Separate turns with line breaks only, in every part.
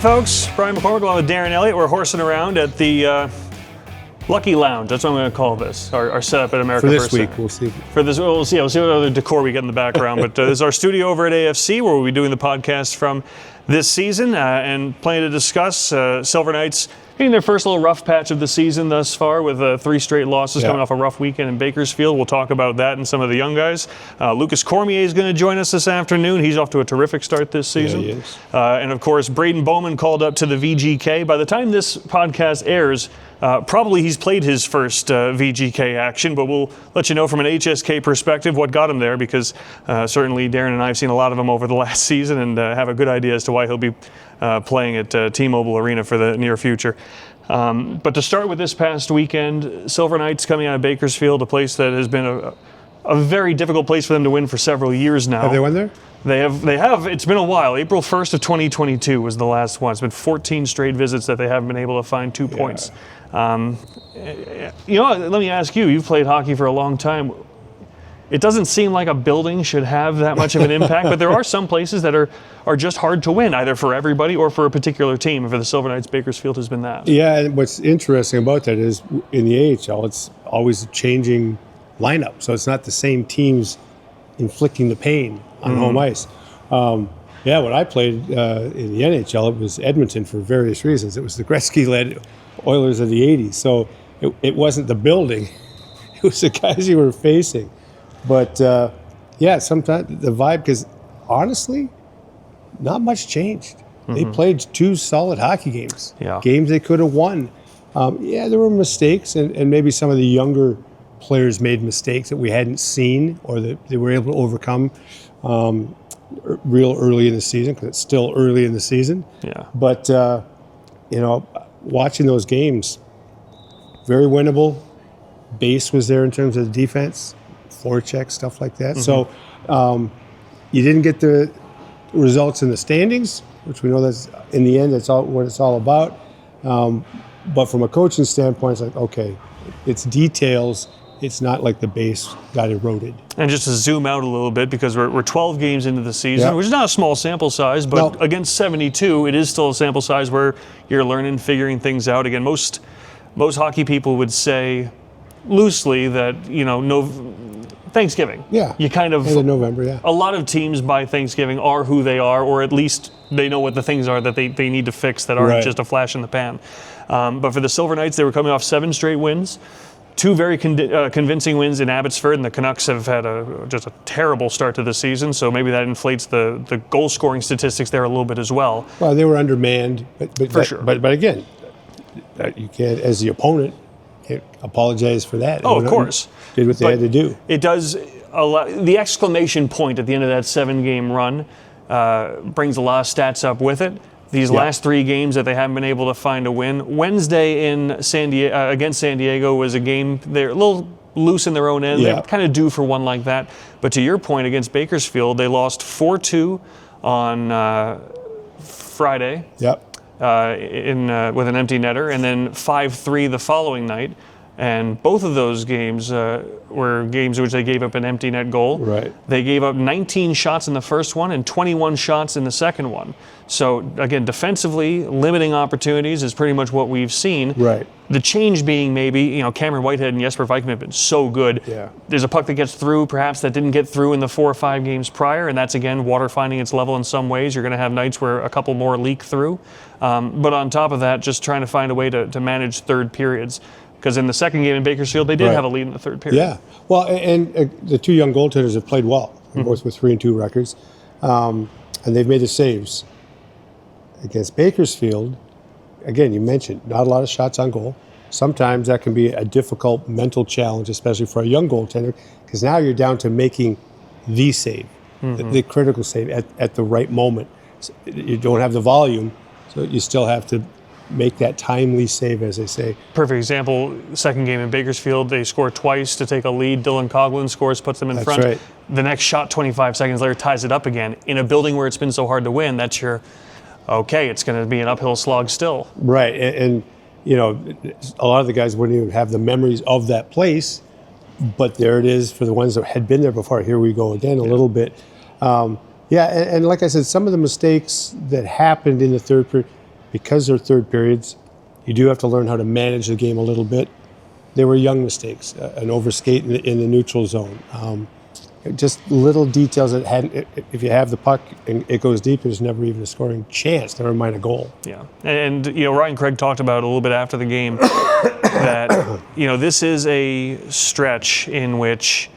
folks. Brian McCormack along with Darren Eliot. We're horsing around at the Lucky Lounge. That's what I'm going to call this. Our setup at America
For
First.
this week, we'll see.
We'll see what other decor we get in the background. But this is our studio over at AFC, where we'll be doing the podcast from this season and planning to discuss Silver Knights getting their first little rough patch of the season thus far with 3 straight losses coming off a rough weekend in Bakersfield. We'll talk about that and some of the young guys. Lucas Cormier is going to join us this afternoon. He's off to a terrific start this season.
Yeah, he is.
And, of course, Braden Bowman called up to the VGK. By the time this podcast airs, probably he's played his first VGK action, but we'll let you know from an HSK perspective what got him there, because certainly Darren and I have seen a lot of him over the last season and have a good idea as to why he'll be playing at T-Mobile Arena for the near future. But to start with this past weekend, Silver Knights coming out of Bakersfield, a place that has been a very difficult place for them to win for several years now.
Have they won there?
They have. It's been a while. April 1st of 2022 was the last one. It's been 14 straight visits that they haven't been able to find 2 points. Let me ask you, you've played hockey for a long time. It doesn't seem like a building should have that much of an impact, but there are some places that are just hard to win, either for everybody or for a particular team. And for the Silver Knights, Bakersfield has been that.
Yeah, and what's interesting about that is in the AHL, it's always a changing lineup. So it's not the same teams inflicting the pain on home ice. When I played in the NHL, it was Edmonton for various reasons. It was the Gretzky-led Oilers of the 80s. So it wasn't the building. It was the guys you were facing. But, sometimes the vibe, because honestly, not much changed. They played 2 solid hockey games.
Yeah.
Games they could have won. There were mistakes, and maybe some of the younger players made mistakes that we hadn't seen or that they were able to overcome real early in the season, because it's still early in the season.
Yeah.
But, watching those games, very winnable. Base was there in terms of the defense. Forecheck, stuff like that. So you didn't get the results in the standings, which we know that's in the end, that's all what it's all about. But from a coaching standpoint, it's like, okay, it's details. It's not like the base got eroded.
And just to zoom out a little bit, because we're 12 games into the season, which is not a small sample size, but against 72, it is still a sample size where you're learning, figuring things out. Again, most hockey people would say loosely that, Thanksgiving.
Yeah.
You kind of.
End of November, yeah.
A lot of teams by Thanksgiving are who they are, or at least they know what the things are that they need to fix that aren't just a flash in the pan. But for the Silver Knights, they were coming off 7 straight wins. 2 very convincing wins in Abbotsford, and the Canucks have had just a terrible start to the season, so maybe that inflates the goal-scoring statistics there a little bit as well.
Well, they were undermanned, but
sure.
But again, you can't, as the opponent, can't apologize for that.
Oh, of course.
Did what they had to do.
It does the exclamation point at the end of that 7-game run brings a lot of stats up with it. These last 3 games that they haven't been able to find a win. Wednesday in against San Diego was a game they're a little loose in their own end. They're kind of due for one like that. But to your point, against Bakersfield, they lost 4-2 on Friday.
Yep.
With an empty netter, and then 5-3 the following night. And both of those games were games in which they gave up an empty net goal.
Right.
They gave up 19 shots in the first one and 21 shots in the second one. So, again, defensively, limiting opportunities is pretty much what we've seen.
Right.
The change being maybe, Cameron Whitehead and Jesper Vikman have been so good.
Yeah.
There's a puck that gets through, perhaps that didn't get through in the 4 or 5 games prior, and that's, again, water finding its level in some ways. You're going to have nights where a couple more leak through. But on top of that, just trying to find a way to manage third periods. Because in the second game in Bakersfield, they did have a lead in the third period.
Yeah. Well, and the 2 young goaltenders have played well, both with 3-2 records. And they've made the saves. Against Bakersfield, again, you mentioned, not a lot of shots on goal. Sometimes that can be a difficult mental challenge, especially for a young goaltender, because now you're down to making the save, the critical save at the right moment. So you don't have the volume, so you still have to make that timely save, as they say.
Perfect example, second game in Bakersfield, they score twice to take a lead. Dylan Coughlin scores, puts them in front.
Right.
The next shot, 25 seconds later, ties it up again. In a building where it's been so hard to win, that's your, okay, it's going to be an uphill slog still.
Right, and a lot of the guys wouldn't even have the memories of that place, but there it is for the ones that had been there before. Here we go again a little bit. And like I said, some of the mistakes that happened in the third period, because they're third periods, you do have to learn how to manage the game a little bit. They were young mistakes, an overskate in the neutral zone. Just little details that hadn't. If you have the puck and it goes deep, there's never even a scoring chance. Never mind a goal.
Yeah, and Ryan Craig talked about a little bit after the game that this is a stretch in which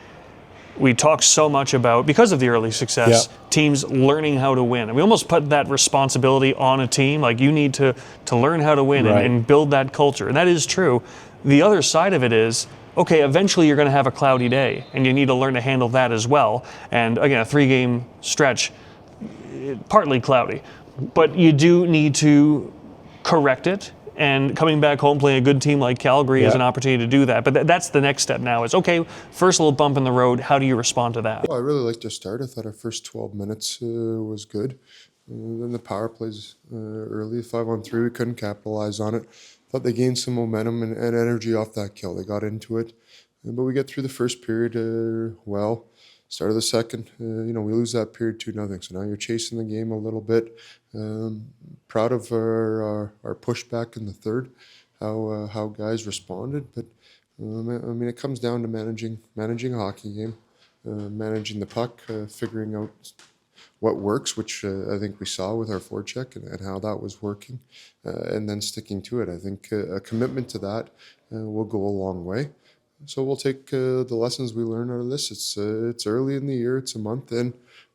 we talk so much about, because of the early success, teams learning how to win. And we almost put that responsibility on a team, like you need to learn how to win and build that culture, and that is true. The other side of it is, okay, eventually you're going to have a cloudy day, and you need to learn to handle that as well. And again, a 3-game stretch, partly cloudy, but you do need to correct it. And coming back home, playing a good team like Calgary is an opportunity to do that. But that's the next step now. Is okay, first little bump in the road. How do you respond to that?
Well, I really liked our start. I thought our first 12 minutes was good. Then the power plays early, 5-on-3, we couldn't capitalize on it. Thought they gained some momentum and energy off that kill. They got into it. But we get through the first period well. Start of the second, we lose that period 2-0. So now you're chasing the game a little bit. Proud of our pushback in the third, how guys responded. But it comes down to managing a hockey game, managing the puck, figuring out what works, which I think we saw with our forecheck and how that was working, and then sticking to it. I think a commitment to that will go a long way. So we'll take the lessons we learn out of this. It's early in the year. It's a month in.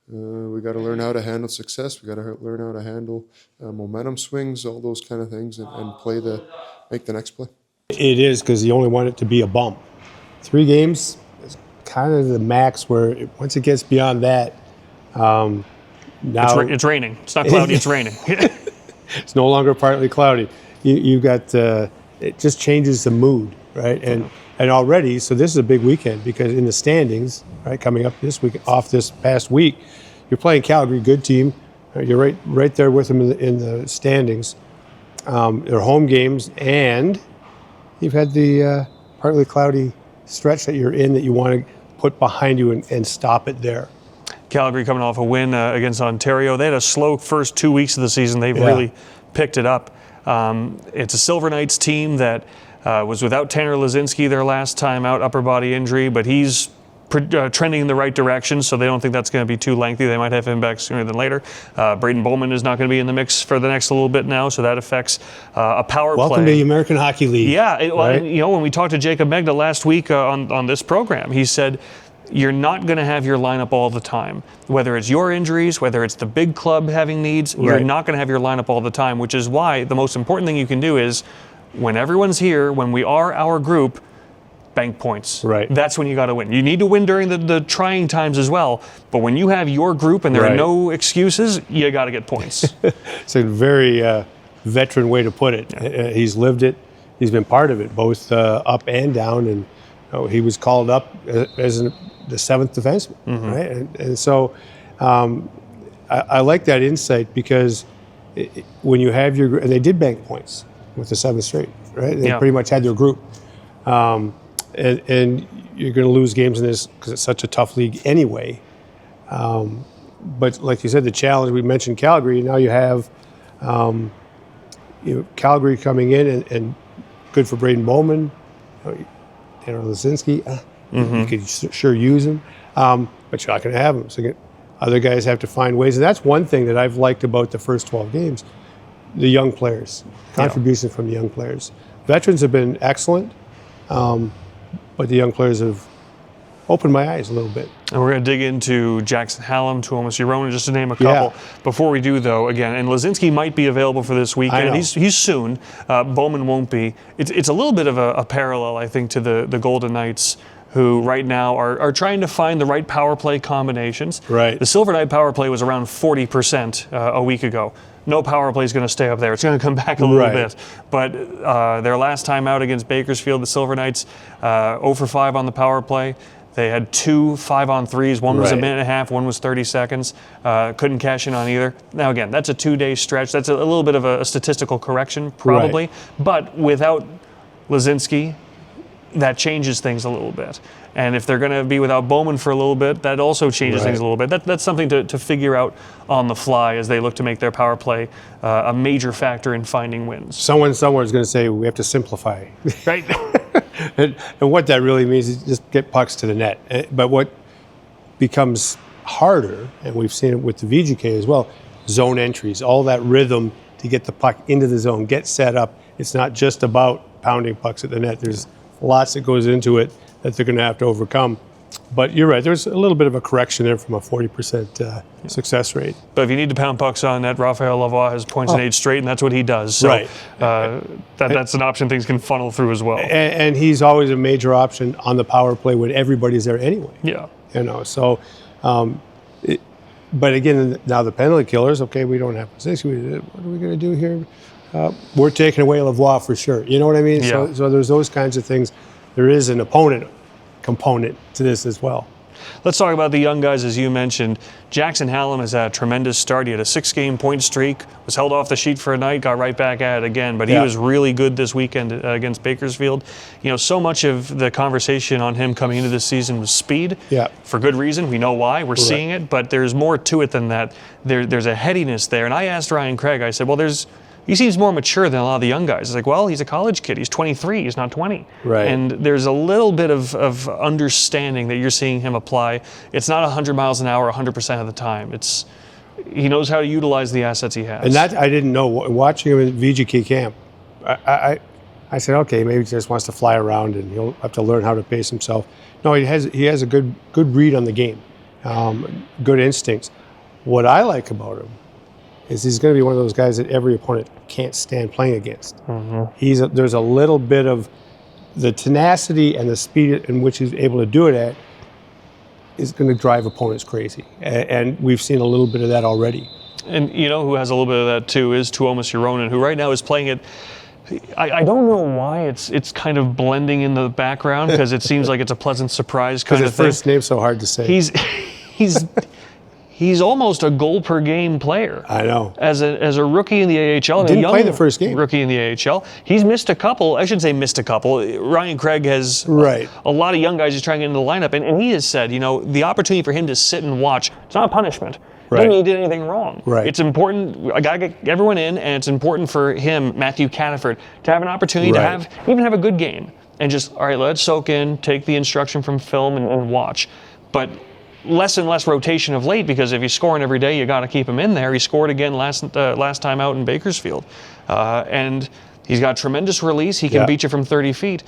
We got to learn how to handle success. We got to learn how to handle momentum swings, all those kind of things, and make the next play.
It is, because you only want it to be a bump. 3 games is kind of the max where once it gets beyond that, now
it's raining. It's not cloudy. It's raining.
It's no longer partly cloudy. You've got it just changes the mood, right? And already, so this is a big weekend, because in the standings, right, coming up this week, off this past week, you're playing Calgary, good team. You're right there with them in the standings. They're home games, and you've had the partly cloudy stretch that you're in that you want to put behind you and stop it there.
Calgary coming off a win against Ontario. They had a slow first 2 weeks of the season. They've really picked it up. It's a Silver Knights team that was without Tanner Lazinski their last time out, upper body injury, but he's trending in the right direction, so they don't think that's going to be too lengthy. They might have him back sooner than later. Braden Bowman is not going to be in the mix for the next little bit now, so that affects a power play.
Welcome to the American Hockey League.
Yeah, when we talked to Jacob Megna last week on this program, he said, you're not going to have your lineup all the time. Whether it's your injuries, whether it's the big club having needs, you're not going to have your lineup all the time, which is why the most important thing you can do is, when everyone's here, when we are our group, bank points.
Right.
That's when you got to win. You need to win during the trying times as well, but when you have your group and there are no excuses, you got to get points.
It's a very veteran way to put it. Yeah. He's lived it. He's been part of it, both up and down, and he was called up as the 7th defenseman, right? And so I like that insight, because when you have your group, and they did bank points with the 7th straight, right? They pretty much had their group. And you're going to lose games in this because it's such a tough league anyway. But like you said, the challenge, we mentioned Calgary, now you have Calgary coming in, and good for Braden Bowman, Tanner Lazinski. You could sure use him, but you're not going to have him. So other guys have to find ways. And that's one thing that I've liked about the first 12 games, the young players, contribution from the young players. Veterans have been excellent, but the young players have opened my eyes a little bit.
And we're going to dig into Jackson Hallam, Tuomas Hirvonen, just to name a couple. Before we do, though, again, and Lazinski might be available for this weekend. He's soon. Bowman won't be. It's a little bit of a parallel, I think, to the Golden Knights, who right now are trying to find the right power play combinations.
Right.
The Silver Knight power play was around 40% a week ago. No power play is going to stay up there. It's going to come back a little bit. But their last time out against Bakersfield, the Silver Knights, 0 for 5 on the power play. They had 2 5-on-3s. One was a minute and a half, one was 30 seconds. Couldn't cash in on either. Now, again, that's a 2-day stretch. That's a little bit of a statistical correction, probably. But without Lazinski, that changes things a little bit. And if they're going to be without Bowman for a little bit, that also changes things a little bit. That's something to figure out on the fly as they look to make their power play a major factor in finding wins.
Someone somewhere is going to say we have to simplify.
Right?
and what that really means is just get pucks to the net. But what becomes harder, and we've seen it with the VGK as well, zone entries, all that rhythm to get the puck into the zone, get set up. It's not just about pounding pucks at the net. There's lots that goes into it that they're going to have to overcome. But you're right, there's a little bit of a correction there from a 40% success rate.
But if you need to pound pucks on net, Raphael Lavoie has points in 8 straight, and that's what he does. So that's an option things can funnel through as well.
And he's always a major option on the power play when everybody's there anyway.
Yeah.
So, but again, now the penalty killers, okay, we don't have position. What are we going to do here? We're taking away Lavoie for sure. You know what I mean?
Yeah.
So there's those kinds of things. There is an opponent component to this as well.
Let's talk about the young guys, as you mentioned. Jackson Hallam has had a tremendous start. He had a 6-game point streak, was held off the sheet for a night, got right back at it again. But he was really good this weekend against Bakersfield. You know, so much of the conversation on him coming into this season was speed.
Yeah.
For good reason. We know why. We're seeing it. But there's more to it than that. There's a headiness there. And I asked Ryan Craig, I said, well, he seems more mature than a lot of the young guys. It's like, well, he's a college kid. He's 23. He's not 20.
Right.
And there's a little bit of understanding that you're seeing him apply. It's not 100 miles an hour 100% of the time. He knows how to utilize the assets he has.
And that I didn't know. Watching him in VGK camp, I said, okay, maybe he just wants to fly around and he'll have to learn how to pace himself. No, he has a good read on the game, good instincts. What I like about him is he's going to be one of those guys that every opponent can't stand playing against. Mm-hmm. There's a little bit of the tenacity and the speed in which he's able to do it at is going to drive opponents crazy. And we've seen a little bit of that already.
And you know who has a little bit of that too is Tuomas Joronen, who right now is playing it. I don't know why it's kind of blending in the background because it seems like it's a pleasant surprise kind of thing.
Because his first name's so hard to say.
He's almost a goal per game player.
I know.
As a rookie in the AHL,
didn't play the first game.
Rookie in the AHL, he's missed a couple. I shouldn't say missed a couple. Ryan Craig has a lot of young guys he's trying to get into the lineup, and he has said, the opportunity for him to sit and watch, it's not a punishment. Doesn't mean he did anything wrong.
Right.
It's important. I gotta get everyone in, and it's important for him, Matthew Cataford, to have an opportunity to even have a good game, and just all right, let's soak in, take the instruction from film, and watch. But less and less rotation of late because if he's scoring every day, you got to keep him in there. He scored again last time out in Bakersfield, and he's got tremendous release. He can beat you from 30 feet,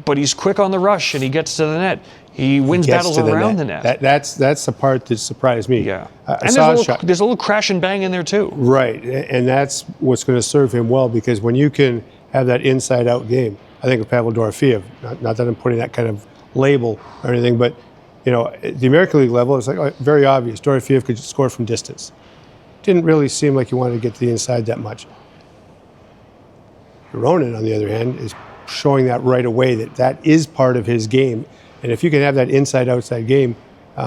but he's quick on the rush and he gets to the net. He wins battles around the net.
That's the part that surprised me.
Yeah,
and
there's a little crash and bang in there too.
Right, and that's what's going to serve him well because when you can have that inside-out game, I think of Pavel Dorofeev. Not that I'm putting that kind of label or anything, but at the American League level, it's like very obvious. Dorofeev could score from distance. Didn't really seem like he wanted to get to the inside that much. Joronen, on the other hand, is showing that right away that is part of his game. And if you can have that inside-outside game,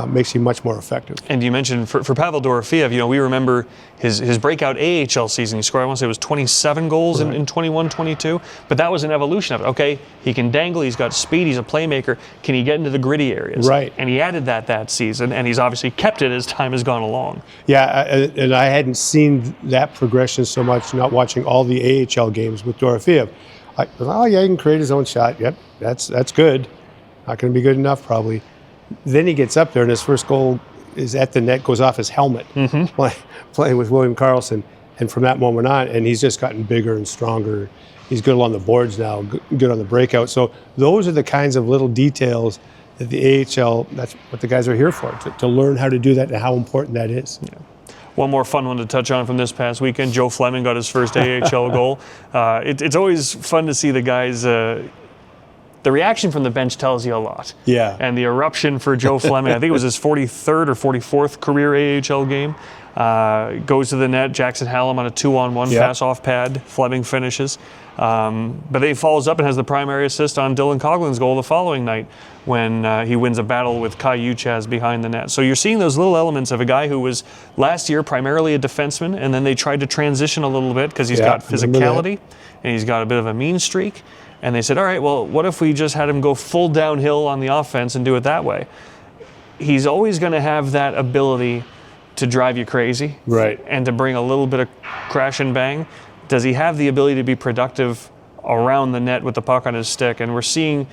makes you much more effective.
And you mentioned for Pavel Dorofeev, we remember his breakout AHL season. He scored, I want to say it was 27 goals in 21-22, but that was an evolution of it. Okay, he can dangle, he's got speed, he's a playmaker. Can he get into the gritty areas?
Right.
And he added that season, and he's obviously kept it as time has gone along.
Yeah, and I hadn't seen that progression so much, not watching all the AHL games with Dorofeev. He can create his own shot. Yep, that's good. Not going to be good enough, probably. Then he gets up there, and his first goal is at the net, goes off his helmet, playing with William Karlsson. And from that moment on, and he's just gotten bigger and stronger. He's good along the boards now, good on the breakout. So those are the kinds of little details that the AHL, that's what the guys are here for, to learn how to do that and how important that is.
Yeah. One more fun one to touch on from this past weekend. Joe Fleming got his first AHL goal. It's always fun to see the guys. The reaction from the bench tells you a lot.
Yeah.
And the eruption for Joe Fleming, I think it was his 43rd or 44th career AHL game. Goes to the net. Jackson Hallam on a 2-on-1 pass-off pad. Fleming finishes. But he follows up and has the primary assist on Dylan Coughlin's goal the following night when he wins a battle with Kai Uchas behind the net. So you're seeing those little elements of a guy who was last year primarily a defenseman, and then they tried to transition a little bit because he's got physicality and he's got a bit of a mean streak. And they said, all right, well, what if we just had him go full downhill on the offense and do it that way? He's always going to have that ability to drive you crazy,
Right.
and to bring a little bit of crash and bang. Does he have the ability to be productive around the net with the puck on his stick? And we're seeing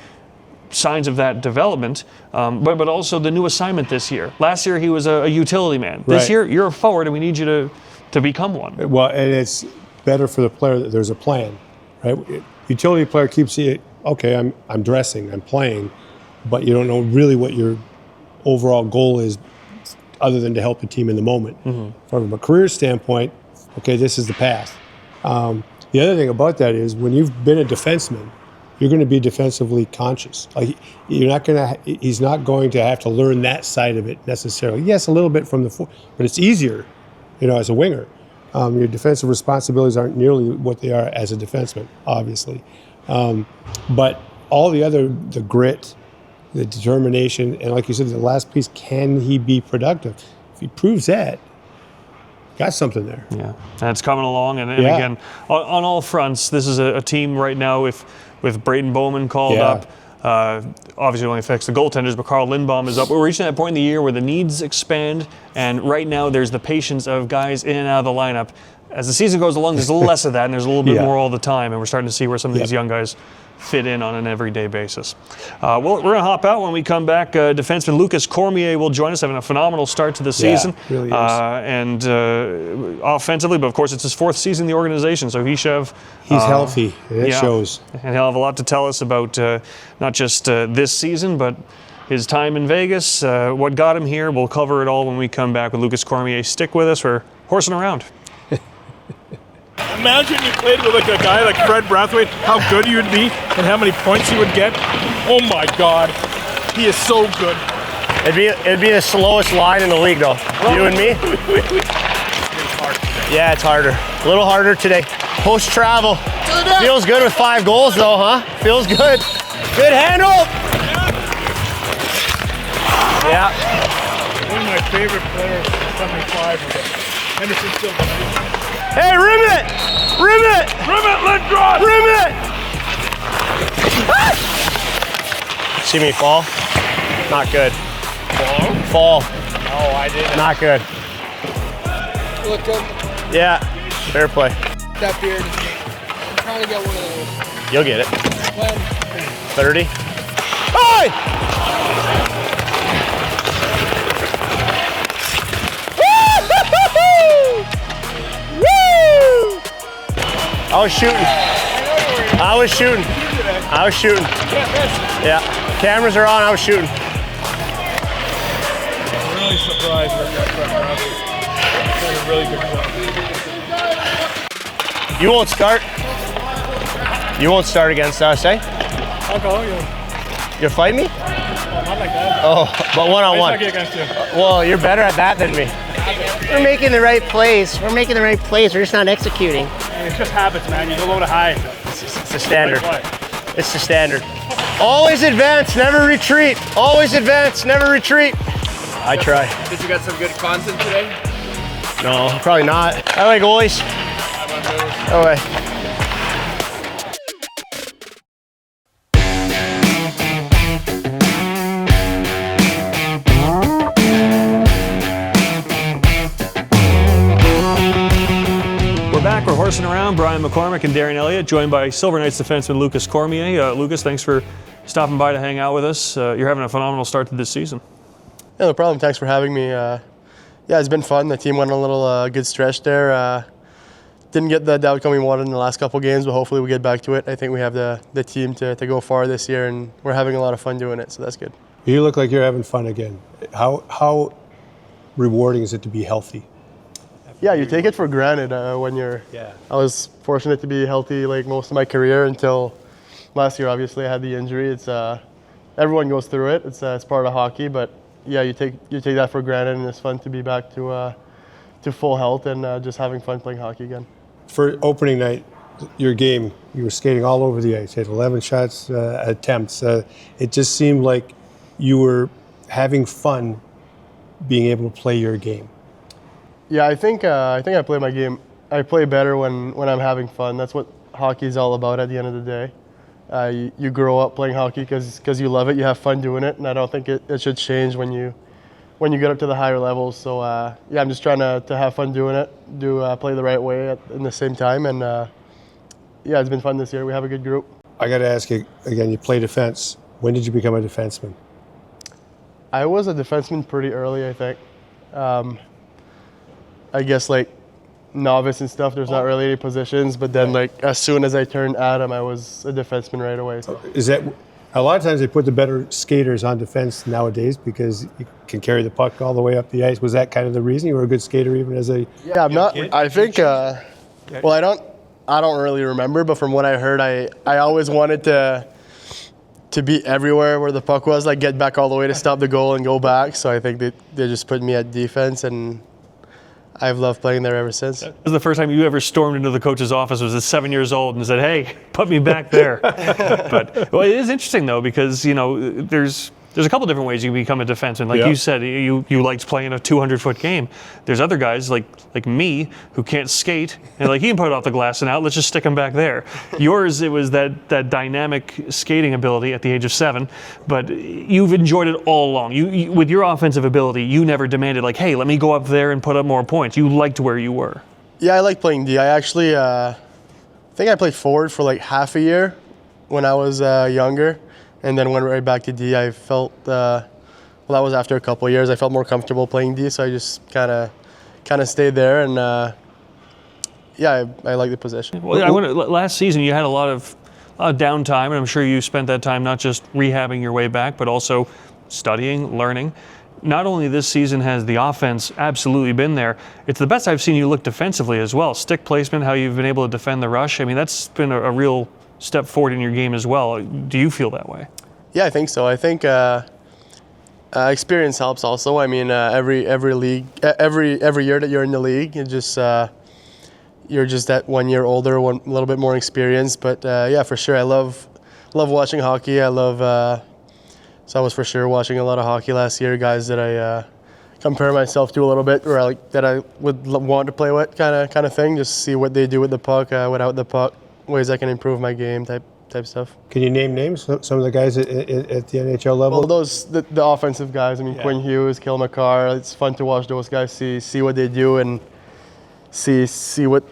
signs of that development, but also the new assignment this year. Last year he was a utility man. This
Right.
year you're a forward, and we need you to become one.
Well, and it's better for the player that there's a plan, right? Utility player keeps it, okay, I'm dressing, I'm playing, but you don't know really what your overall goal is other than to help the team in the moment. From a career standpoint, okay, this is the path. The other thing about that is when you've been a defenseman, you're going to be defensively conscious. Like he's not going to have to learn that side of it necessarily. Yes, a little bit from but it's easier, as a winger. Your defensive responsibilities aren't nearly what they are as a defenseman, obviously. But all the grit, the determination, and like you said, the last piece, can he be productive? If he proves that, got something there.
Yeah, and it's coming along. And again, on all fronts, this is a team right now with Braden Bowman called up. Obviously, it only affects the goaltenders, but Carl Lindbaum is up. We're reaching that point in the year where the needs expand, and right now there's the patience of guys in and out of the lineup. As the season goes along, there's a little less of that, and there's a little bit more all the time, and we're starting to see where some of these young guys fit in on an everyday basis. Well, we're going to hop out. When we come back, defenseman Lucas Cormier will join us, having a phenomenal start to the season.
Really is.
And offensively, but of course it's his 4th season in the organization, so he should have...
He's healthy, it shows.
And he'll have a lot to tell us about not just this season, but his time in Vegas, what got him here. We'll cover it all when we come back with Lucas Cormier. Stick with us. We're horsing around.
Imagine you played with like a guy like Fred Brathwaite, how good you would be and how many points you would get. Oh my God, he is so good.
It'd be the slowest line in the league though. You and me? Yeah, it's harder. A little harder today. Post travel. Feels good with 5 goals though, huh? Feels good. Good handle. Yeah.
One of my favorite players, 75, was Henderson still.
Hey, rim it! Rim it!
Rim it, Lindros!
Rim it! See me fall? Not good. Fall?
Oh, I didn't.
Not good.
Look good.
Yeah, fair play.
That beard. I'm trying to get one of those.
You'll get it.
When?
30. Hey! I was shooting. Yeah. Cameras are on, I was shooting.
I'm really surprised with that Fred Brathwaite. Did a really good job.
You won't start. You won't start against us, eh?
I'll go.
You'll fight me?
Oh, not like that.
Oh, but one-on-one.
I get against you.
Well, you're better at that than me.
We're making the right plays. We're just not executing.
It's just habits, man. You don't know to hide.
It's the standard.
Like what?
It's the standard. Always advance, never retreat. Always advance, never retreat. I try.
Did you get some good content today?
No, probably not. I like goalies. Oh, way.
We're horsing around. Braden McCormack and Darren Eliot, joined by Silver Knights defenseman Lucas Cormier. Lucas, thanks for stopping by to hang out with us. You're having a phenomenal start to this season.
Yeah, no problem. Thanks for having me. Yeah, it's been fun. The team went on a little good stretch there. Didn't get the outcome we wanted in the last couple games, but hopefully we get back to it. I think we have the team to go far this year, and we're having a lot of fun doing it, so that's good.
You look like you're having fun again. How rewarding is it to be healthy?
Yeah, you take it for granted when you're.
Yeah.
I was fortunate to be healthy like most of my career until last year. Obviously, I had the injury. It's everyone goes through it. It's part of hockey, but yeah, you take that for granted, and it's fun to be back to full health and just having fun playing hockey again.
For opening night, your game, you were skating all over the ice. You had 11 shots attempts. It just seemed like you were having fun being able to play your game.
Yeah, I think I play my game. I play better when I'm having fun. That's what hockey is all about at the end of the day. You grow up playing hockey because you love it. You have fun doing it, and I don't think it should change when you get up to the higher levels. So yeah, I'm just trying to have fun doing it, play the right way in the same time, and yeah, it's been fun this year. We have a good group.
I got to ask you again. You play defense. When did you become a defenseman?
I was a defenseman pretty early, I think. I guess like novice and stuff, there's not really any positions, but then like as soon as I turned Adam, I was a defenseman right away. So.
Is that a lot of times they put the better skaters on defense nowadays because you can carry the puck all the way up the ice? Was that kind of the reason you were a good skater even as a
Yeah, I'm not.
kid?
I think. Well, I don't really remember, but from what I heard, I always wanted to be everywhere where the puck was, like get back all the way to stop the goal and go back. So I think they just put me at defense, and I've loved playing there ever since.
This is the first time you ever stormed into the coach's office was at 7 years old and said, "Hey, put me back there." But well, it is interesting though, because there's a couple different ways you can become a defenseman. Like you said, you liked playing a 200-foot game. There's other guys like me who can't skate, and like he can put it off the glass and out. Let's just stick him back there. Yours, it was that dynamic skating ability at the age of 7, but you've enjoyed it all along. You with your offensive ability, you never demanded like, "Hey, let me go up there and put up more points." You liked where you were.
Yeah, I like playing D. I actually think I played forward for like half a year when I was younger. And then went right back to D. I felt, that was after a couple of years. I felt more comfortable playing D, so I just kind of stayed there. And yeah, I like the position.
Well, last season you had a lot of downtime, and I'm sure you spent that time not just rehabbing your way back, but also studying, learning. Not only this season has the offense absolutely been there, it's the best I've seen you look defensively as well. Stick placement, how you've been able to defend the rush. I mean, that's been a real step forward in your game as well. Do you feel that way?
Yeah, I think so. I think experience helps also. I mean, every league, every year that you're in the league, you're just that 1 year older, a little bit more experienced. But yeah, for sure, I love watching hockey. So I was for sure watching a lot of hockey last year. Guys that I compare myself to a little bit, or that I would want to play with, kind of thing. Just see what they do with the puck, without the puck. Ways I can improve my game, type stuff.
Can you name names? Some of the guys at the NHL level?
Well, the offensive guys. I mean, Quinn Hughes, Kale McCarr. It's fun to watch those guys, see what they do, and see what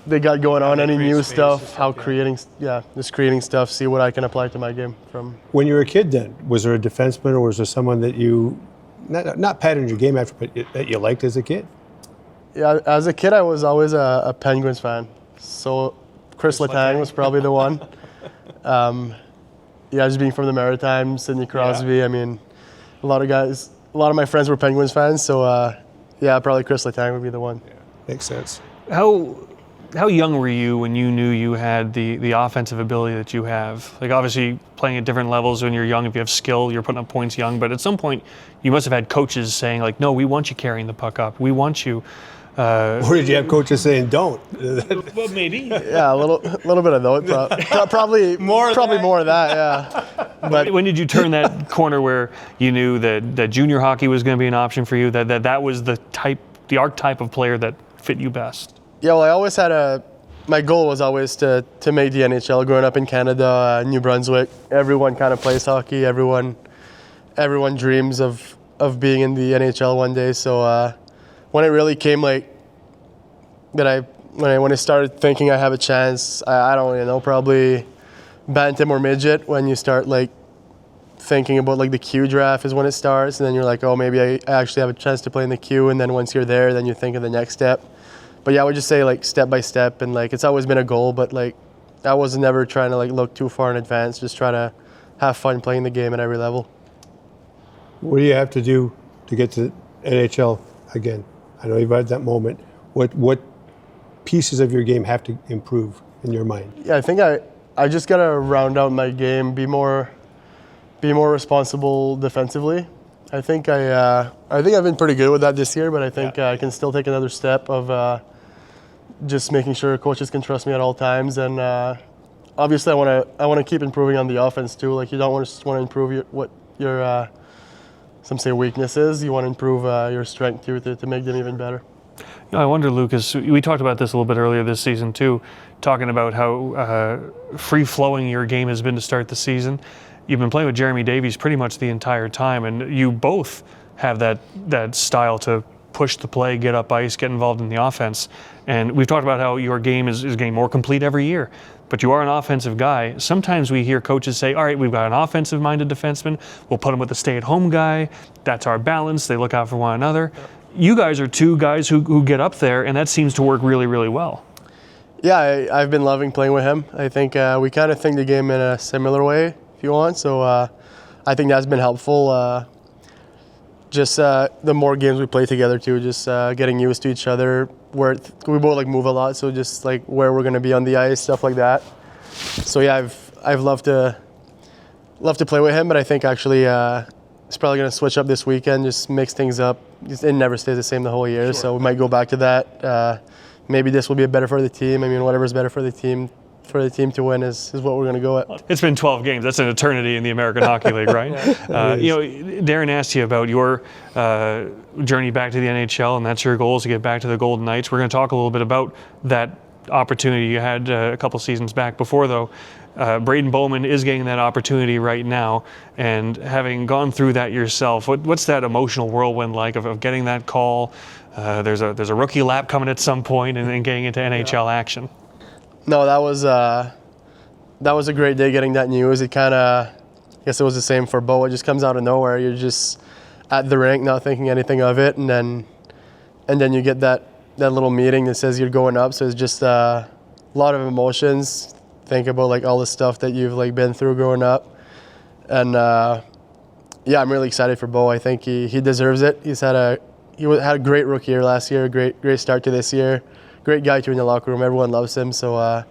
they got going on. Any new stuff? Just creating stuff. See what I can apply to my game from.
When you were a kid, then was there a defenseman, or was there someone that you not patterned your game after, but that you liked as a kid?
Yeah, as a kid, I was always a Penguins fan. So. Chris Letang was probably the one. Just being from the Maritimes, Sidney Crosby. I mean, a lot of my friends were Penguins fans, so probably Chris Letang would be the one.
Yeah, makes sense.
How young were you when you knew you had the offensive ability that you have? Like obviously playing at different levels when you're young, if you have skill, you're putting up points young, but at some point you must have had coaches saying like, "No, we want you carrying the puck up. We want you."
Or did you have coaches saying don't?
Well, maybe.
Yeah, a little bit of that. Probably more of that. Yeah.
But when did you turn that corner where you knew that junior hockey was going to be an option for you? That was the archetype of player that fit you best?
Yeah. Well, I always had my goal was always to make the NHL. Growing up in Canada, New Brunswick, everyone kind of plays hockey. Everyone dreams of being in the NHL one day. So. When it really came when I started thinking I have a chance, I don't really know, probably bantam or midget. When you start thinking about the Q draft is when it starts, and then you're like, oh, maybe I actually have a chance to play in the Q. And then once you're there, then you think of the next step. But yeah, I would just say step by step, and it's always been a goal. But I was never trying to look too far in advance. Just try to have fun playing the game at every level.
What do you have to do to get to NHL again? I know you've had that moment. What pieces of your game have to improve in your mind?
Yeah, I think I just gotta round out my game, be more responsible defensively. I think I've been pretty good with that this year, but I think I can still take another step of just making sure coaches can trust me at all times. And obviously, I want to keep improving on the offense too. You don't just want to improve what your some say weaknesses. You want to improve your strength too to make them even better.
I wonder, Lucas, we talked about this a little bit earlier this season too, talking about how free-flowing your game has been to start the season. You've been playing with Jeremy Davies pretty much the entire time, and you both have that style to push the play, get up ice, get involved in the offense. And we've talked about how your game is getting more complete every year. But you are an offensive guy. Sometimes we hear coaches say, all right, we've got an offensive-minded defenseman. We'll put him with a stay-at-home guy. That's our balance. They look out for one another. You guys are two guys who get up there, and that seems to work really, really well.
Yeah, I've been loving playing with him. I think we kind of think the game in a similar way, if you want. So I think that's been helpful. Just the more games we play together too, just getting used to each other. We both like move a lot, so just like where we're gonna be on the ice, stuff like that. So yeah, I've loved to play with him, but I think actually it's probably gonna switch up this weekend, just mix things up. It never stays the same the whole year, so we might go back to that. Maybe this will be better for the team. I mean, whatever's better for the team to win is what we're going to go at.
It's been 12 games. That's an eternity in the American Hockey League, right? Darren asked you about your journey back to the NHL, and that's your goal is to get back to the Golden Knights. We're going to talk a little bit about that opportunity you had a couple seasons back before, though. Braden Bowman is getting that opportunity right now, and having gone through that yourself, what's that emotional whirlwind like of getting that call? There's a rookie lap coming at some point and getting into NHL action.
No, that was a great day getting that news. It kind of, I guess it was the same for Bo. It just comes out of nowhere. You're just at the rink, not thinking anything of it, and then you get that little meeting that says you're going up. So it's just a lot of emotions. Think about like all the stuff that you've like been through growing up, and yeah, I'm really excited for Bo. I think he deserves it. He had a great rookie year last year, great start to this year. Great guy too in the locker room. Everyone loves him. So I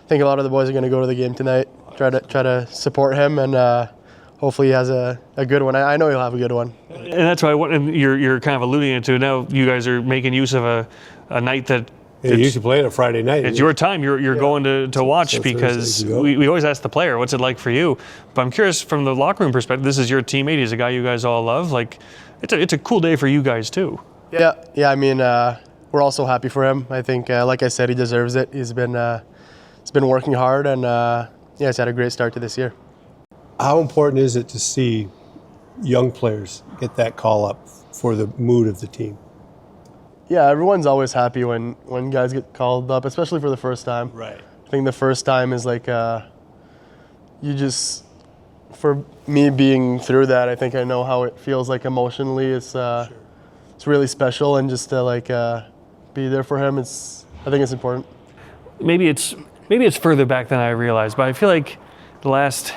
think a lot of the boys are going to go to the game tonight, try to support him, and hopefully he has a good one. I know he'll have a good one.
And that's why you're kind of alluding to now. You guys are making use of a night that.
Yeah, you usually play it a Friday night.
It's your time. You're going to watch so because we always ask the player, what's it like for you? But I'm curious from the locker room perspective. This is your teammate. He's a guy you guys all love. Like, it's a cool day for you guys too.
Yeah. I mean, we're also happy for him. I think, like I said, he deserves it. He's been working hard, and he's had a great start to this year.
How important is it to see young players get that call up for the mood of the team?
Yeah, everyone's always happy when guys get called up, especially for the first time.
Right.
I think the first time is like for me being through that, I think I know how it feels like emotionally. It's really special, and just to be there for him, I think it's important.
Maybe it's further back than I realized, but I feel like the last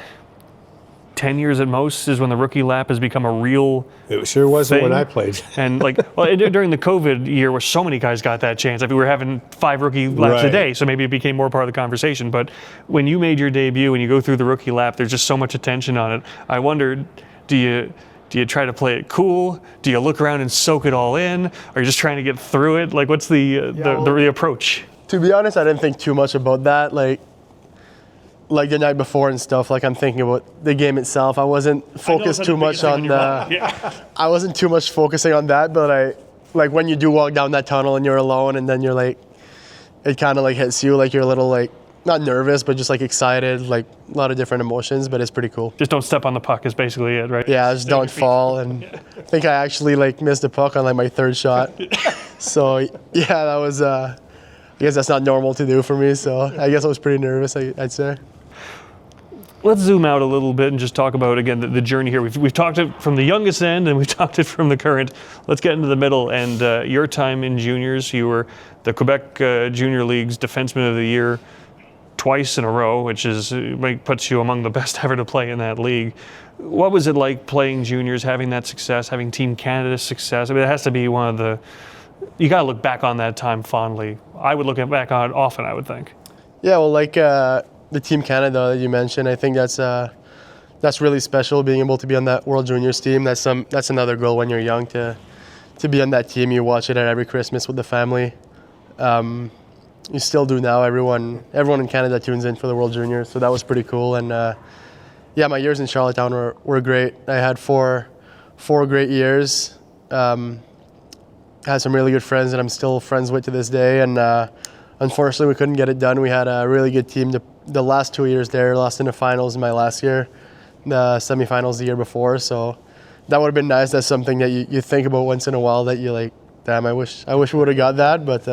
10 years at most is when the rookie lap has become a real
It sure wasn't
thing.
when I played.
And during the COVID year where so many guys got that chance. I mean, we were having 5 rookie laps a day, so maybe it became more part of the conversation. But when you made your debut and you go through the rookie lap, there's just so much attention on it. I wondered, do you try to play it cool? Do you look around and soak it all in? Are you just trying to get through it? Like, what's the approach?
To be honest, I didn't think too much about that. Like the night before and stuff, like I'm thinking about the game itself. I wasn't focused too much on I wasn't too much focusing on that, but like when you do walk down that tunnel and you're alone, and then you're like, it kind of like hits you, like you're a little like, not nervous, but just like excited, like a lot of different emotions, but it's pretty cool.
Just don't step on the puck is basically it, right?
Yeah, just don't fall. And I think I actually like missed a puck on like my third shot. So yeah, that was, I guess that's not normal to do for me. So I guess I was pretty nervous, I'd say.
Let's zoom out a little bit and just talk about, again, the journey here. We've talked it from the youngest end, and we've talked it from the current. Let's get into the middle. And your time in juniors, you were the Quebec Junior League's Defenseman of the Year twice in a row, which puts you among the best ever to play in that league. What was it like playing juniors, having that success, having Team Canada's success? I mean, it has to be one of the... You got to look back on that time fondly. I would look back on it often, I would think.
Yeah, well, like... the Team Canada that you mentioned, I think that's really special, being able to be on that World Juniors team. That's another goal when you're young, to be on that team. You watch it at every Christmas with the family. You still do now. Everyone in Canada tunes in for the World Juniors, so that was pretty cool. And yeah, my years in Charlottetown were great. I had four great years. had some really good friends that I'm still friends with to this day. And unfortunately, we couldn't get it done. We had a really good team the last 2 years there. Lost in the finals in my last year, the semifinals the year before. So that would have been nice. That's something that you think about once in a while that you're like, damn, I wish we would have got that. But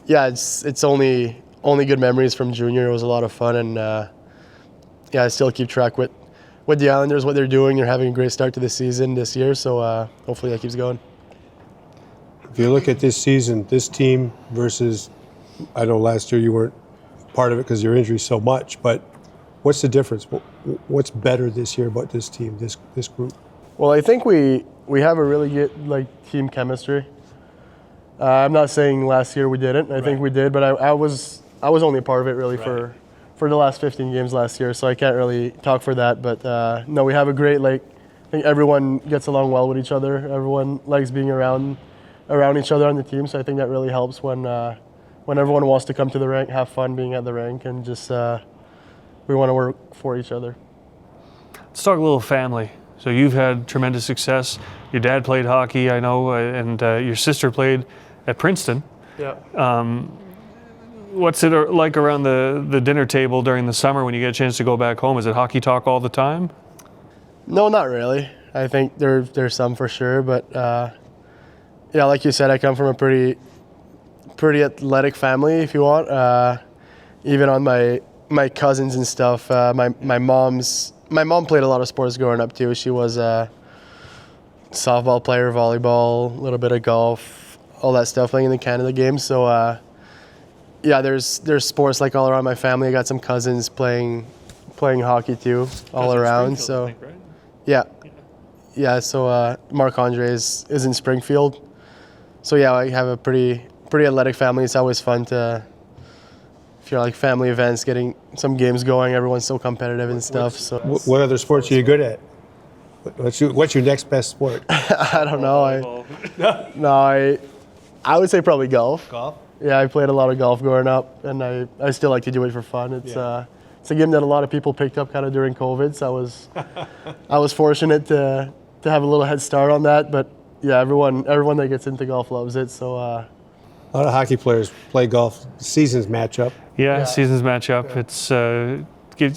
yeah, it's only good memories from junior. It was a lot of fun. And yeah, I still keep track with the Islanders, what they're doing. They're having a great start to the season this year. So hopefully that keeps going.
If you look at this season, this team versus, I know last year you weren't part of it because of your injury so much, but what's the difference? What's better this year about this team, this group?
Well, I think we have a really good team chemistry. I'm not saying last year we didn't. I think we did, but I was only a part of it really for the last 15 games last year, so I can't really talk for that. But no, we have a great I think everyone gets along well with each other. Everyone likes being around each other on the team, so I think that really helps when everyone wants to come to the rink, have fun being at the rink, and just we want to work for each other.
Let's talk a little family. So you've had tremendous success. Your dad played hockey, I know, and your sister played at Princeton.
Yeah.
What's it like around the dinner table during the summer when you get a chance to go back home? Is it hockey talk all the time?
No, not really. I think there's some for sure, but yeah, like you said, I come from a pretty athletic family, if you want. Even on my cousins and stuff, my mom played a lot of sports growing up too. She was a softball player, volleyball, a little bit of golf, all that stuff, playing in the Canada games. So yeah, there's sports like all around my family. I got some cousins playing hockey too, all around. So
I think, right?
yeah. So Marc Andre is in Springfield. So yeah, I have a pretty athletic family. It's always fun to, if you're family events, getting some games going. Everyone's so competitive and stuff. So
What other sports are you good at? What's your next best sport?
I don't know. I would say probably golf.
Golf?
Yeah, I played a lot of golf growing up, and I still like to do it for fun. It's a game that a lot of people picked up kind of during COVID, so I was fortunate to have a little head start on that. But yeah, everyone that gets into golf loves it. So
A lot of hockey players play golf. Seasons match up.
Yeah, seasons match up. Yeah. It's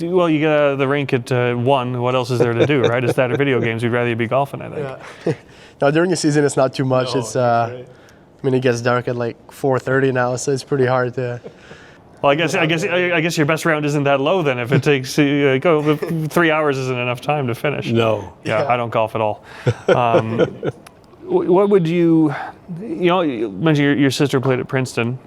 well, you get out of the rink at 1. What else is there to do, right? It's that or video games. We'd rather you be golfing, I think.
Yeah. Now during the season, it's not too much.
No,
it's I mean, it gets dark at 4:30 now, so it's pretty hard to.
Well, I guess your best round isn't that low then. If it takes 3 hours isn't enough time to finish.
No.
Yeah, I don't golf at all. What would you mentioned your sister played at Princeton.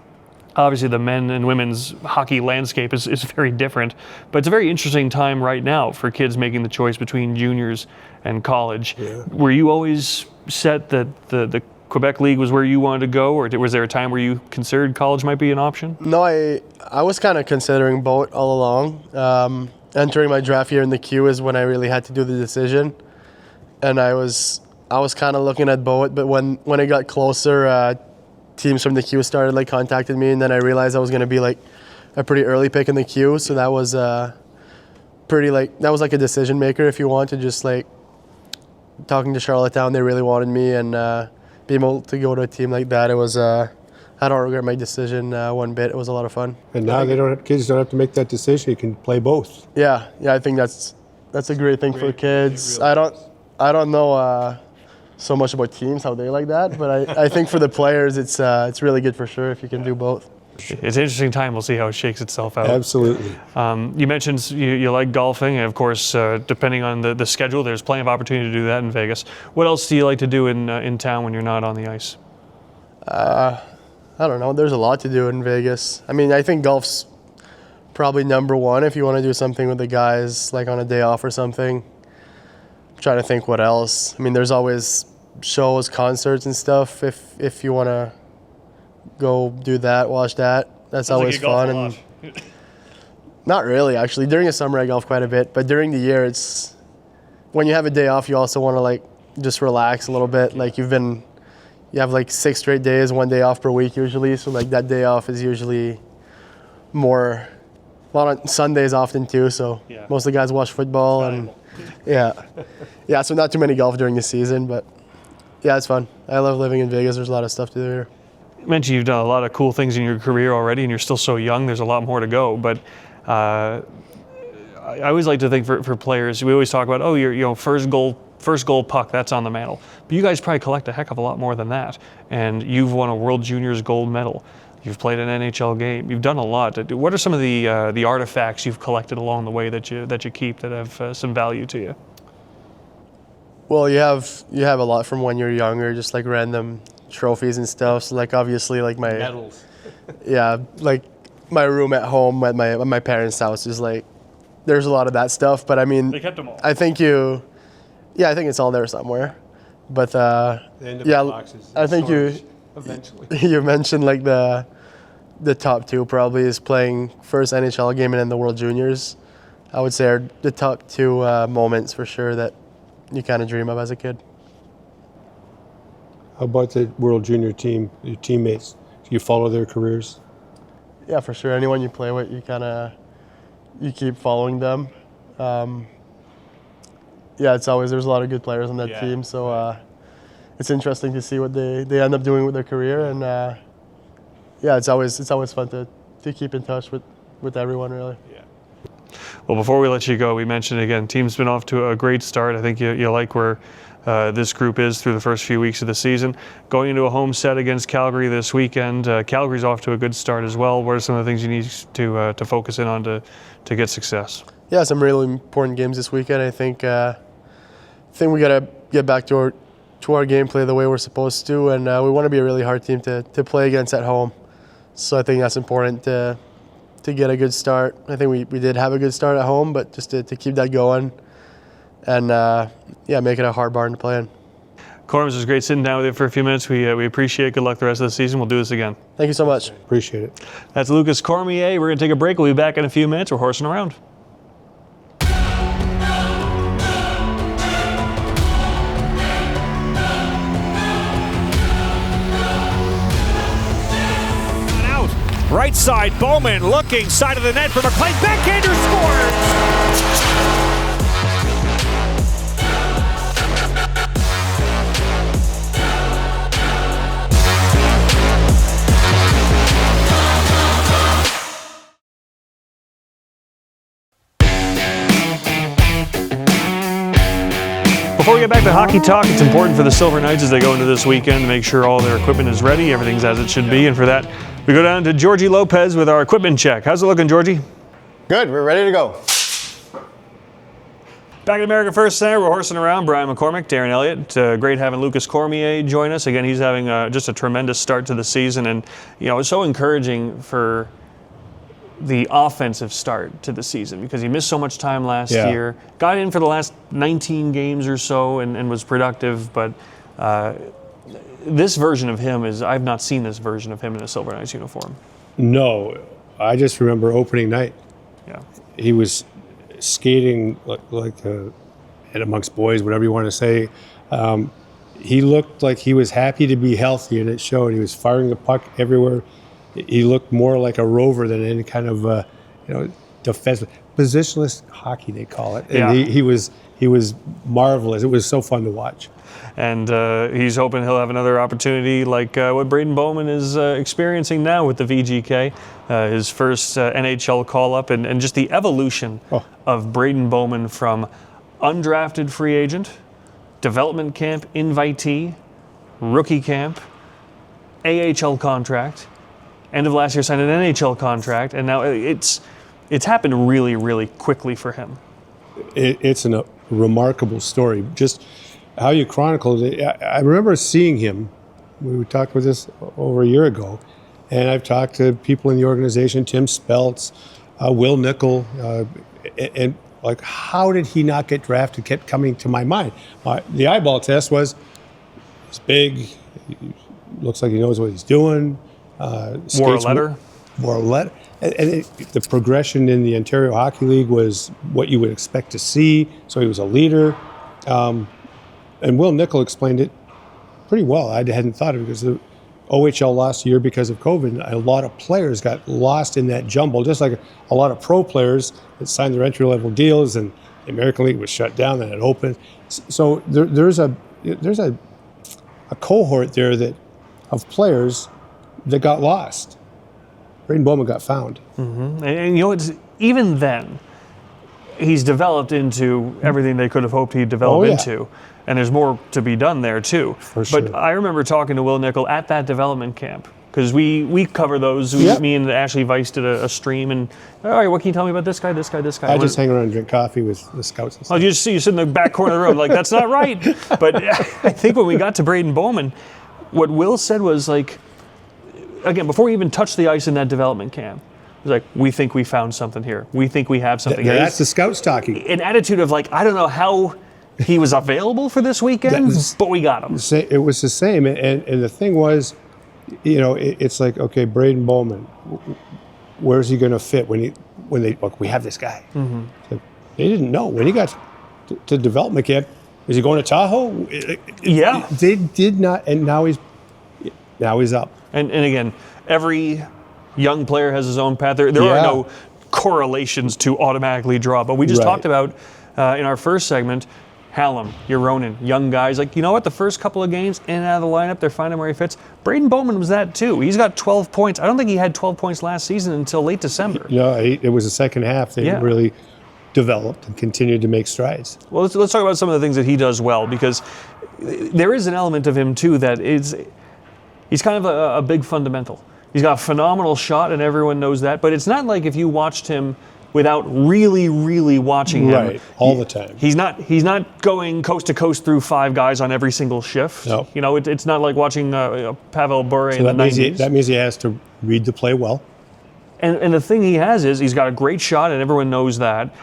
Obviously, the men and women's hockey landscape is very different, but it's a very interesting time right now for kids making the choice between juniors and college. Yeah. Were you always set that the Quebec League was where you wanted to go, or was there a time where you considered college might be an option?
No, I was kind of considering both all along. Entering my draft year in the Q is when I really had to do the decision, and I was kind of looking at both, but when it got closer, teams from the Q started contacting me, and then I realized I was going to be a pretty early pick in the Q, so that was that was a decision maker, if you want, to just talking to Charlottetown. They really wanted me, and being able to go to a team like that, it was I don't regret my decision one bit. It was a lot of fun.
And now kids don't have to make that decision. You can play both.
Yeah, I think that's a great thing for kids. I don't know so much about teams, how they like that, but I think for the players, it's really good for sure if you can do both.
It's an interesting time. We'll see how it shakes itself out.
Absolutely.
You mentioned you like golfing, and of course, depending on the schedule, there's plenty of opportunity to do that in Vegas. What else do you like to do in town when you're not on the ice?
I don't know. There's a lot to do in Vegas. I mean, I think golf's probably number one if you want to do something with the guys, on a day off or something. I'm trying to think what else. I mean, there's always shows, concerts and stuff if you want to go do that, watch that. That's always fun. And not really, actually. During the summer, I golf quite a bit, but during the year, it's when you have a day off, you also want to just relax a little bit. You have 6 straight days, 1 day off per week usually. So that day off is usually more. Well, on Sundays often too. So most of the guys watch football and yeah. So not too many golf during the season, but. Yeah, it's fun. I love living in Vegas. There's a lot of stuff to do here.
You mentioned you've done a lot of cool things in your career already, and you're still so young. There's a lot more to go. But I always like to think for players, we always talk about, first goal puck, that's on the mantle. But you guys probably collect a heck of a lot more than that. And you've won a World Juniors gold medal. You've played an NHL game. You've done a lot. What are some of the artifacts you've collected along the way that you keep that have some value to you?
Well, you have a lot from when you're younger, just like random trophies and stuff. So like obviously like my
Medals.
Yeah, like my room at home at my parents' house is like there's a lot of that stuff. But I mean,
They kept them all.
I think it's all there somewhere. But
boxes,
I think
eventually.
you mentioned like the top two probably is playing first NHL game and then the World Juniors. I would say are the top two moments for sure that you kind of dream of as a kid.
How about the World Junior team, your teammates? Do you follow their careers?
Yeah, for sure. Anyone you play with, you keep following them. It's always, there's a lot of good players on that team, so it's interesting to see what they end up doing with their career, and it's always fun to keep in touch with everyone, really.
Well, before we let you go, we mentioned again, team's been off to a great start. I think you like where this group is through the first few weeks of the season. Going into a home set against Calgary this weekend, Calgary's off to a good start as well. What are some of the things you need to focus in on to get success?
Yeah, some really important games this weekend. I think we got to get back to our gameplay the way we're supposed to, and we want to be a really hard team to play against at home. So I think that's important to get a good start. I think we did have a good start at home, but just to keep that going and make it a hard barn to play in.
Corms, it was great sitting down with you for a few minutes. We appreciate it. Good luck the rest of the season. We'll do this again.
Thank you so much.
Appreciate it.
That's Lucas Cormier. We're going to take a break. We'll be back in a few minutes. We're horsing around.
Right side, Bowman looking, side of the net for McLean. Backhander scores!
Before we get back to hockey talk, it's important for the Silver Knights as they go into this weekend to make sure all their equipment is ready, everything's as it should be, and for that, we go down to Georgie Lopez with our equipment check. How's it looking, Georgie?
Good, we're ready to go.
Back at America First Center, we're horsing around. Braden McCormack, Darren Eliot. Great having Lucas Cormier join us. Again, he's having just a tremendous start to the season, and it's so encouraging for the offensive start to the season because he missed so much time last year. Got in for the last 19 games or so and was productive, but this version of him I've not seen this version of him in a Silver Knights uniform.
No, I just remember opening night.
Yeah.
He was skating like and amongst boys, whatever you want to say. He looked like he was happy to be healthy, and it showed. He was firing the puck everywhere. He looked more like a rover than any kind of defenseman. Positionless hockey, they call it. And he was marvelous. It was so fun to watch.
And he's hoping he'll have another opportunity like what Braden Bowman is experiencing now with the VGK, his first NHL call-up, and just the evolution of Braden Bowman from undrafted free agent, development camp invitee, rookie camp, AHL contract, end of last year signed an NHL contract, and now it's happened really, really quickly for him.
It's a remarkable story. Just how you chronicled it. I remember seeing him. We talked about this over a year ago, and I've talked to people in the organization, Tim Speltz, Will Nickel, and like, how did he not get drafted? Kept coming to my mind. The eyeball test was, he's big, he looks like he knows what he's doing.
Wore a letter.
And the progression in the Ontario Hockey League was what you would expect to see. So he was a leader. And Will Nickel explained it pretty well. I hadn't thought of it because the OHL lost a year because of COVID. A lot of players got lost in that jumble, just like a lot of pro players that signed their entry-level deals, and the American League was shut down and it opened. So there's a a cohort there of players that got lost. Braden Bowman got found.
Mm-hmm. And you know, even then, he's developed into everything they could have hoped he'd develop into. And there's more to be done there, too.
For sure.
But I remember talking to Will Nickel at that development camp, because we cover those. Me and Ashley Weiss did a stream, and all right, what can you tell me about this guy?
I just hang around and drink coffee with the scouts and stuff.
Oh, you sit in the back corner of the room, like, that's not right. But I think when we got to Braden Bowman, what Will said was, like, again, before he even touched the ice in that development camp, it was like, we think we found something here. We think we have something here.
That's the scouts talking.
An attitude of, like, I don't know how he was available for this weekend, but we got him.
It was the same. And the thing was, you know, it's like, okay, Braden Bowman, where's he going to fit when they look, we have this guy.
Mm-hmm.
Like, they didn't know. When he got to development camp, is he going to Tahoe?
Yeah.
They did not, and now he's up.
And again, every young player has his own path. There are no correlations to automatically draw. But we just talked about, in our first segment, Hallam, Euronin, young guys. Like, you know what? The first couple of games, in and out of the lineup, they're finding where he fits. Braden Bowman was that too. He's got 12 points. I don't think he had 12 points last season until late December.
No, it was the second half. They really developed and continued to make strides.
Well, let's talk about some of the things that he does well, because there is an element of him too that he's kind of a big fundamental. He's got a phenomenal shot, and everyone knows that. But it's not like if you watched him without really, really watching him
all the time.
He's not going coast to coast through 5 guys on every single shift.
No.
You know, it's not like watching Pavel Bure in the 90s.
That means he has to read the play well.
And the thing he has is he's got a great shot, and everyone knows that.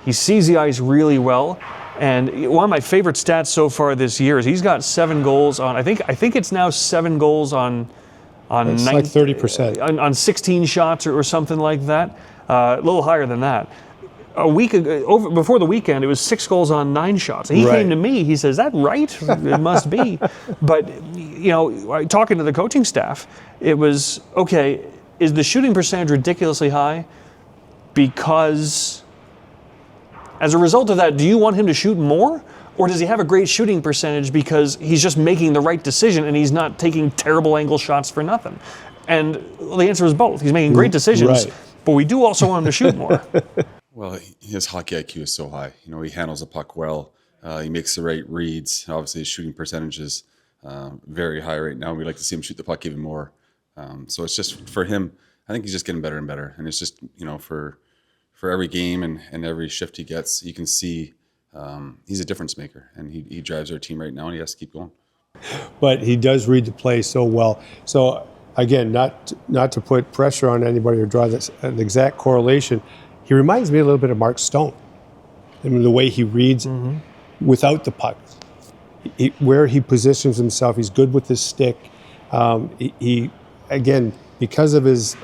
He sees the ice really well. And one of my favorite stats so far this year is he's got 7 goals on, I think it's now 7 goals on
it's like 30%.
On 16 shots or something like that. A little higher than that. A week ago, before the weekend, it was 6 goals on 9 shots. And he came to me. He says, "That right? It must be." But you know, talking to the coaching staff, it was okay. Is the shooting percentage ridiculously high? Because as a result of that, do you want him to shoot more? Or does he have a great shooting percentage because he's just making the right decision and he's not taking terrible angle shots for nothing? And the answer is both. He's making great decisions, but we do also want him to shoot more.
Well, his hockey IQ is so high. You know, he handles the puck well. He makes the right reads. Obviously, his shooting percentage is very high right now. We'd like to see him shoot the puck even more. So it's just for him, I think he's just getting better and better. And it's just, you know, for every game and every shift he gets, you can see he's a difference maker, and he drives our team right now, and he has to keep going.
But he does read the play so well. So again, not to put pressure on anybody or draw an exact correlation, he reminds me a little bit of Mark Stone. I mean, the way he reads without the puck, where he positions himself, he's good with his stick. He again, because of his,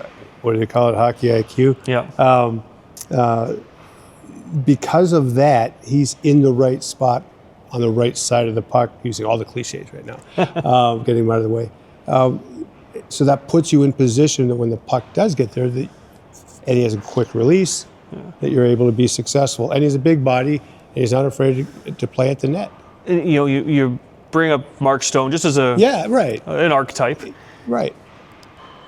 what do they call it, hockey IQ?
Yeah.
Because of that, he's in the right spot on the right side of the puck, using all the cliches right now, getting him out of the way. So that puts you in position that when the puck does get there, and he has a quick release, that you're able to be successful. And he's a big body, and he's not afraid to play at the net.
You know, you bring up Mark Stone just as an archetype.
Right.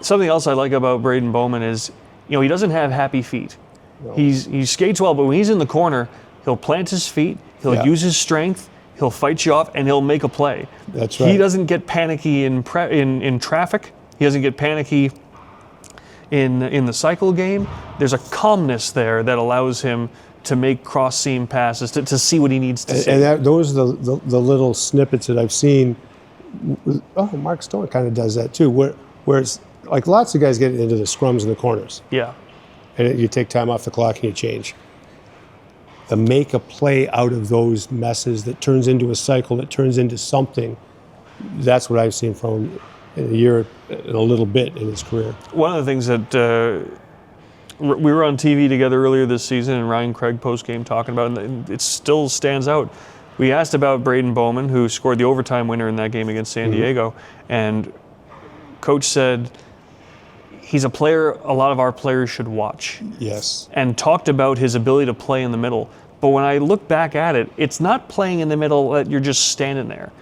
Something else I like about Braden Bowman is, you know, he doesn't have happy feet. No. He skates well, but when he's in the corner, he'll plant his feet, he'll use his strength, he'll fight you off, and he'll make a play.
That's right.
He doesn't get panicky in traffic. He doesn't get panicky in the cycle game. There's a calmness there that allows him to make cross-seam passes, to see what he needs to see.
And those are the little snippets that I've seen. Mark Stone kind of does that too, where it's like lots of guys get into the scrums in the corners.
Yeah.
And you take time off the clock and you change. To make a play out of those messes that turns into a cycle, that turns into something, that's what I've seen from him in a year and a little bit in his career.
One of the things that we were on TV together earlier this season, and Ryan Craig post-game talking about, and it still stands out. We asked about Braden Bowman, who scored the overtime winner in that game against San Diego, and Coach said he's a player a lot of our players should watch.
Yes.
And talked about his ability to play in the middle. But when I look back at it, it's not playing in the middle that you're just standing there.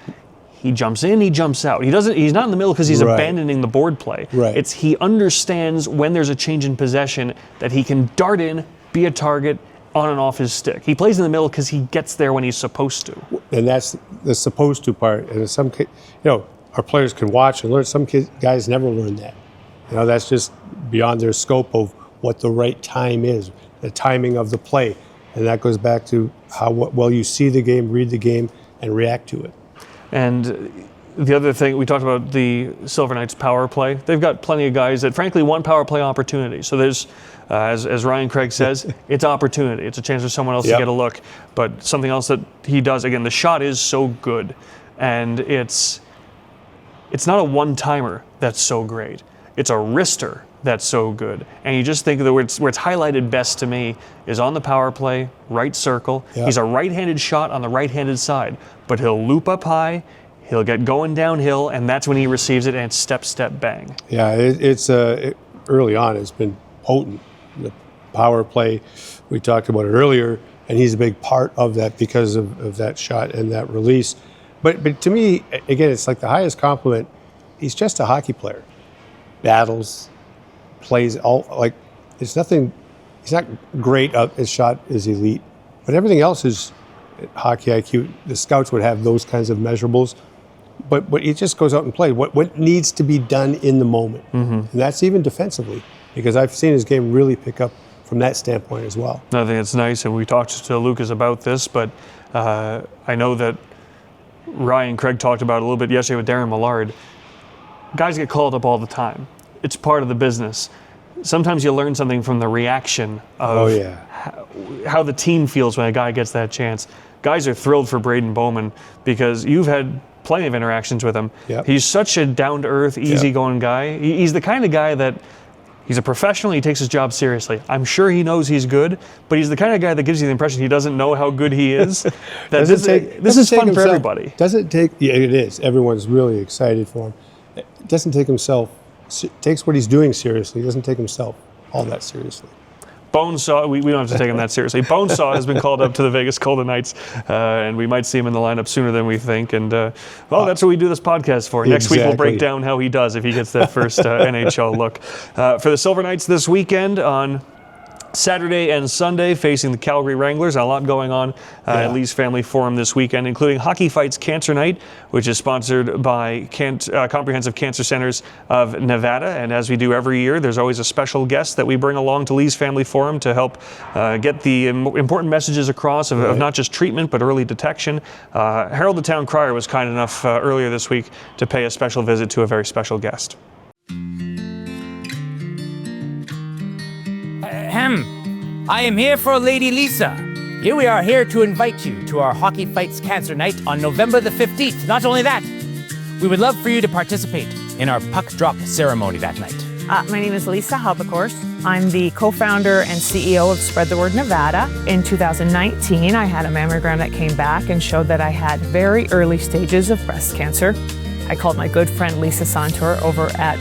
he jumps in, he jumps out. He's not in the middle because he's
Right.
abandoning the board play.
Right.
He understands when there's a change in possession that he can dart in, be a target on and off his stick. He plays in the middle because he gets there when he's supposed to.
And that's the supposed to part. And our players can watch and learn. Some guys never learn that. That's just beyond their scope of what the right time is, the timing of the play. And that goes back to how well you see the game, read the game, and react to it.
And the other thing, we talked about the Silver Knights power play. They've got plenty of guys that frankly want power play opportunity. So there's, as Ryan Craig says, it's opportunity. It's a chance for someone else to get a look. But something else that he does, again, the shot is so good. And it's not a one-timer that's so great. It's a wrister that's so good. And you just think that where it's highlighted best to me is on the power play, right circle.
Yeah.
He's a right-handed shot on the right-handed side, but he'll loop up high, he'll get going downhill, and that's when he receives it, and it's step, step, bang.
Yeah, it's early on, it's been potent. The power play, we talked about it earlier, and he's a big part of that because of that shot and that release. But to me, again, it's like the highest compliment. He's just a hockey player. Battles, plays it's nothing. He's not great. His shot is elite, but everything else is hockey IQ. The scouts would have those kinds of measurables, but he just goes out and plays. What needs to be done in the moment, and that's even defensively, because I've seen his game really pick up from that standpoint as well.
I think it's nice, and we talked to Lucas about this, but I know that Ryan Craig talked about it a little bit yesterday with Darren Millard. Guys get called up all the time. It's part of the business. Sometimes you learn something from the reaction of how the team feels when a guy gets that chance. Guys are thrilled for Braden Bowman because you've had plenty of interactions with him.
Yep.
He's such a down-to-earth, easygoing guy. He's the kind of guy that he's a professional. He takes his job seriously. I'm sure he knows he's good, but he's the kind of guy that gives you the impression he doesn't know how good he is. That this is fun for everybody.
It is. Everyone's really excited for him. It doesn't take himself. Takes what he's doing seriously. He doesn't take himself all that seriously.
Bonesaw, we don't have to take him that seriously. Bonesaw has been called up to the Vegas Golden Knights, and we might see him in the lineup sooner than we think. And, that's what we do this podcast for. Next week we'll break down how he does if he gets that first NHL look. For the Silver Knights this weekend on Saturday and Sunday, facing the Calgary Wranglers. A lot going on at Lee's Family Forum this weekend, including Hockey Fights Cancer Night, which is sponsored by Comprehensive Cancer Centers of Nevada. And as we do every year, there's always a special guest that we bring along to Lee's Family Forum to help get the important messages across of not just treatment, but early detection. Harold the Town Crier was kind enough earlier this week to pay a special visit to a very special guest.
I am here for Lady Lisa. Here we are here to invite you to our Hockey Fights Cancer Night on November the 15th. Not only that, we would love for you to participate in our puck drop ceremony that night.
My name is Lisa Halbecourse. I'm the co-founder and CEO of Spread the Word Nevada. In 2019, I had a mammogram that came back and showed that I had very early stages of breast cancer. I called my good friend Lisa Santor over at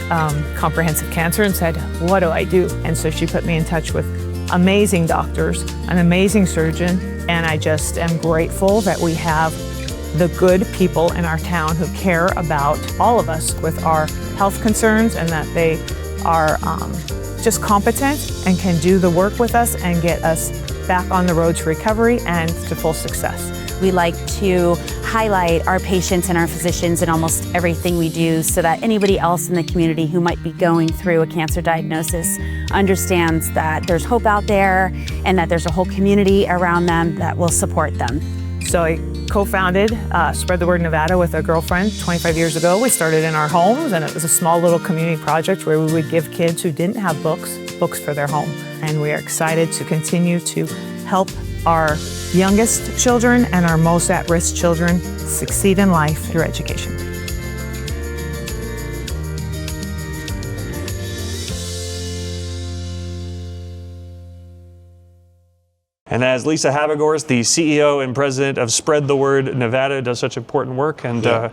Comprehensive Cancer and said, what do I do? And so she put me in touch with amazing doctors, an amazing surgeon, and I just am grateful that we have the good people in our town who care about all of us with our health concerns, and that they are just competent and can do the work with us and get us back on the road to recovery and to full success.
We like to highlight our patients and our physicians in almost everything we do so that anybody else in the community who might be going through a cancer diagnosis understands that there's hope out there and that there's a whole community around them that will support them.
So I co-founded Spread the Word Nevada with a girlfriend 25 years ago. We started in our homes, and it was a small little community project where we would give kids who didn't have books for their home. And we are excited to continue to help our youngest children and our most at-risk children succeed in life through education.
And And as Lisa Habegorst, the CEO and president of Spread the Word Nevada, does such important work, and a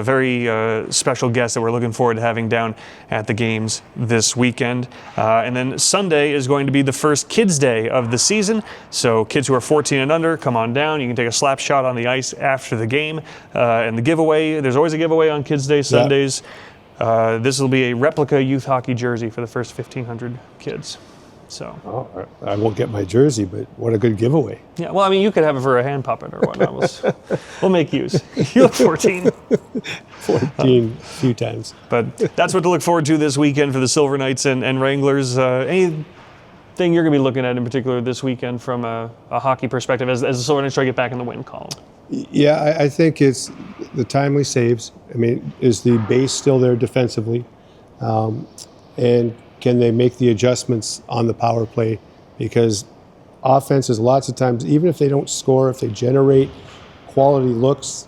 very special guest that we're looking forward to having down at the games this weekend. And then Sunday is going to be the first Kids Day of the season. So kids who are 14 and under, come on down. You can take a slap shot on the ice after the game. And the giveaway, there's always a giveaway on Kids Day Sundays. This will be a replica youth hockey jersey for the first 1,500 kids. So
I won't get my jersey, but what a good giveaway.
Yeah, well, I mean, you could have it for a hand puppet or whatnot. We'll make use. You look 14.
14 a few times.
But that's what to look forward to this weekend for the Silver Knights and Wranglers. Anything you're going to be looking at in particular this weekend from a hockey perspective as the Silver Knights try to get back in the win column?
Yeah, I think it's the timely saves. I mean, is the base still there defensively? And can they make the adjustments on the power play? Because offenses, lots of times, even if they don't score, if they generate quality looks,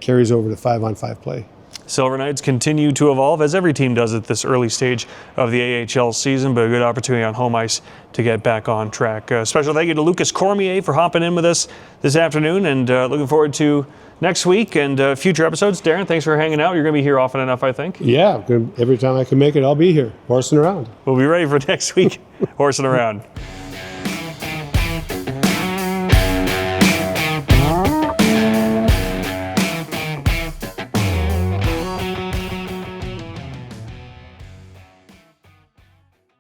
carries over to 5-on-5 play.
Silver Knights continue to evolve, as every team does at this early stage of the AHL season, but a good opportunity on home ice to get back on track. Special thank you to Lucas Cormier for hopping in with us this afternoon, and looking forward to next week and future episodes. Darren, thanks for hanging out. You're going to be here often enough, I think.
Yeah, every time I can make it, I'll be here, horsing around.
We'll be ready for next week, horsing around.